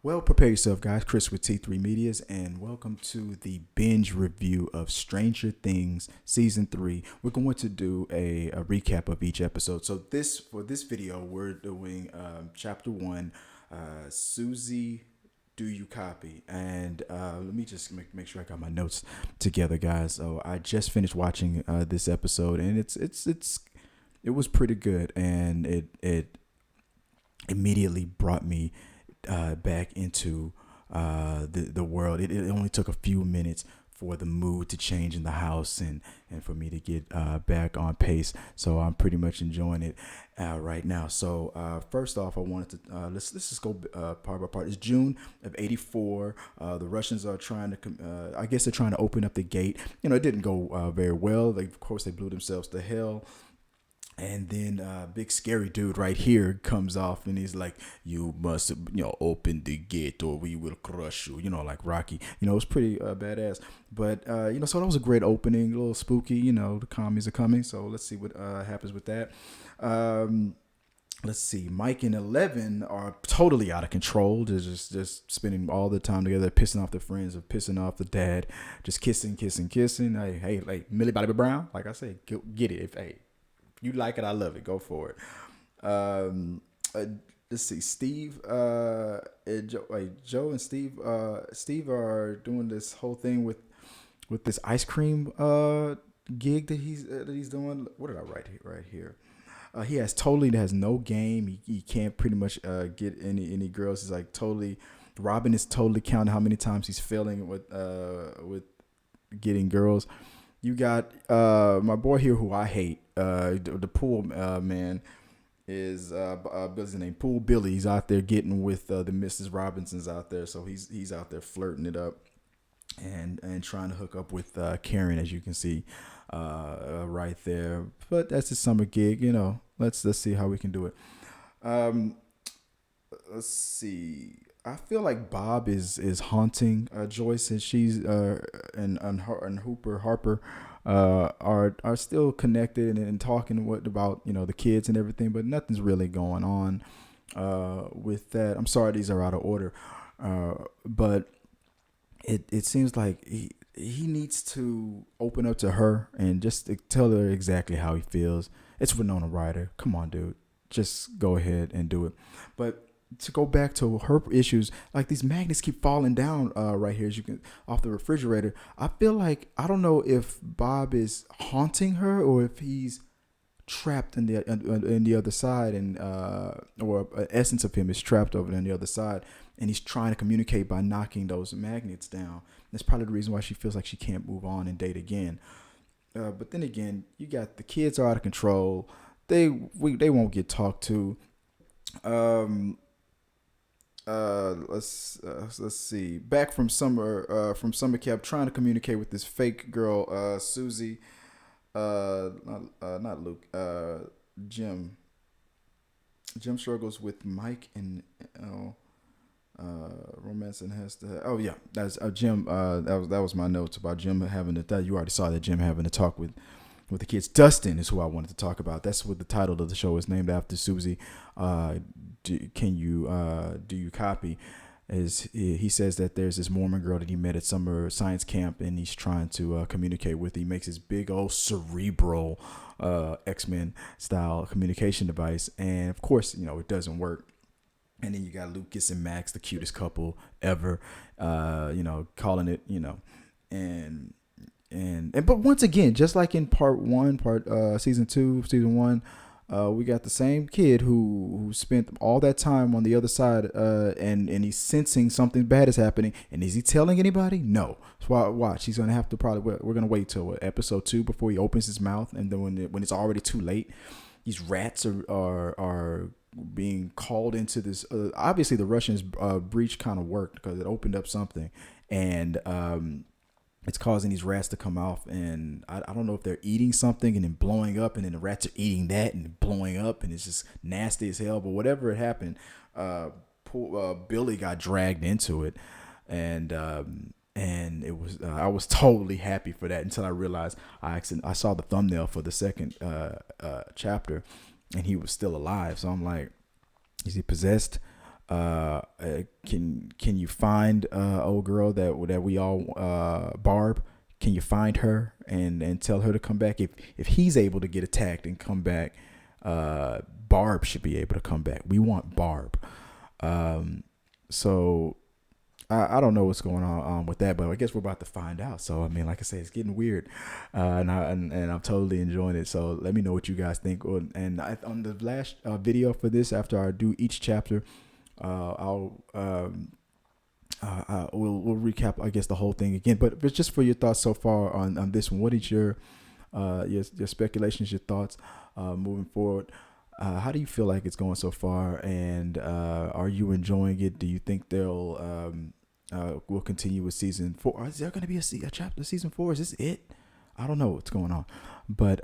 Well, prepare yourself, guys. Chris with T3 Medias, and welcome to the binge review of Stranger Things Season 3. We're going to do a recap of each episode. So, for this video, we're doing Chapter 1, Suzie, Do You Copy? And let me just make sure I got my notes together, guys. So, I just finished watching this episode, and it was pretty good, and it immediately brought me back into the world. It only took a few minutes for the mood to change in the house and for me to get back on pace. So I'm pretty much enjoying it right now. So first off, I wanted to let's just go part by part. It's June of '84. The Russians are trying to, I guess they're trying to open up the gate. It didn't go very well. Of course, they blew themselves to hell. And then big scary dude right here comes off and he's like, you must, open the gate or we will crush you, like Rocky. It was pretty badass. But, so that was a great opening, a little spooky, the commies are coming. So let's see what happens with that. Let's see. Mike and 11 are totally out of control. They're just spending all the time together, pissing off their friends, or pissing off the dad, just kissing. Hey, like Millie Bobby Brown, like I say, get it. Hey, you like it, I love it. Go for it. Let's see. Steve, Joe and Steve are doing this whole thing with this ice cream gig that he's doing. What did I write here? He has no game. He can't pretty much get any girls. He's like totally. Robin is totally counting how many times he's failing with getting girls. You got my boy here who I hate. The pool man is Billy's name. Pool Billy. He's out there getting with the Mrs. Robinsons out there. So he's out there flirting it up and trying to hook up with Karen, as you can see right there. But that's a summer gig, Let's see how we can do it. Let's see. I feel like Bob is haunting Joyce, and she's and Hooper Harper are still connected and talking about the kids and everything, but nothing's really going on with that. I'm sorry, these are out of order, but it seems like he needs to open up to her and just tell her exactly how he feels. It's Winona Ryder. Come on, dude, just go ahead and do it. But to go back to her issues, like these magnets keep falling down right here, as you can off the refrigerator. I feel like I don't know if Bob is haunting her or if he's trapped in the other side, and or an essence of him is trapped over on the other side, and he's trying to communicate by knocking those magnets down. That's probably the reason why she feels like she can't move on and date again. But then again, you got the kids are out of control. They won't get talked to. Let's see. Back from summer camp, trying to communicate with this fake girl, Suzie. Not Luke. Jim. Jim struggles with Mike and romance and has to. Oh yeah, that's Jim. That was my notes about Jim having to. You already saw that Jim having to talk with the kids. Dustin is who I wanted to talk about. That's what the title of the show is named after. Suzie. Do you copy? He says that there's this Mormon girl that he met at summer science camp, and he's trying to communicate with. He makes his big old cerebral X-Men style communication device, and of course, it doesn't work. And then you got Lucas and Max, the cutest couple ever, calling it, and but once again, just like in season one, we got the same kid who spent all that time on the other side, and he's sensing something bad is happening. And is he telling anybody? No. So watch. He's gonna have to we're gonna wait till episode 2 before he opens his mouth, and then when it's already too late, these rats are being called into this. Obviously, the Russians' breach kind of worked because it opened up something, and it's causing these rats to come off, and I don't know if they're eating something and then blowing up, and then the rats are eating that and blowing up, and it's just nasty as hell. But whatever had happened, Billy got dragged into it, and it was I was totally happy for that until I realized I saw the thumbnail for the second chapter, and he was still alive. So I'm like, is he possessed? can you find old girl that we all Barb? Can you find her and tell her to come back? If he's able to get attacked and come back, Barb should be able to come back. We want Barb. So I don't know what's going on with that, but I guess we're about to find out. So I mean, like I said, it's getting weird, and I'm totally enjoying it. So let me know what you guys think. And on the last video for this, after I do each chapter, we'll recap, I guess, the whole thing again. But just for your thoughts so far on this one, what is your speculations, your thoughts moving forward? How do you feel like it's going so far? And are you enjoying it? Do you think they'll will continue with season 4? Is there going to be a chapter season 4? Is this it? I don't know what's going on, but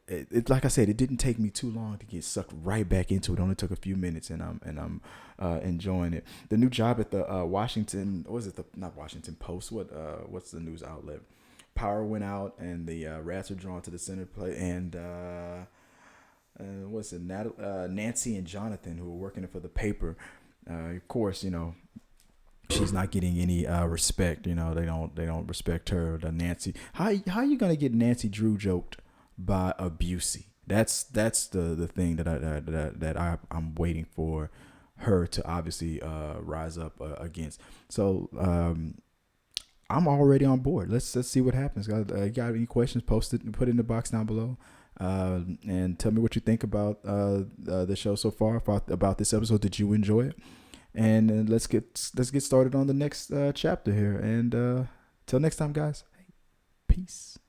it like I said, it didn't take me too long to get sucked right back into it. It only took a few minutes, and I'm enjoying it. The new job at the Washington, what was it? Not Washington Post. What's the news outlet? Power went out, and the rats are drawn to the center plate, and what's it? Nancy and Jonathan, who were working for the paper. Of course, she's not getting any respect. They don't respect her. The Nancy, how you gonna get Nancy Drew joked by a Busey? That's the thing that I'm waiting for her to obviously rise up against. So I'm already on board. Let's see what happens. Got any questions? Post it and put it in the box down below. And tell me what you think about the show so far, about this episode. Did you enjoy it? And let's get started on the next chapter here. And till next time, guys. Peace.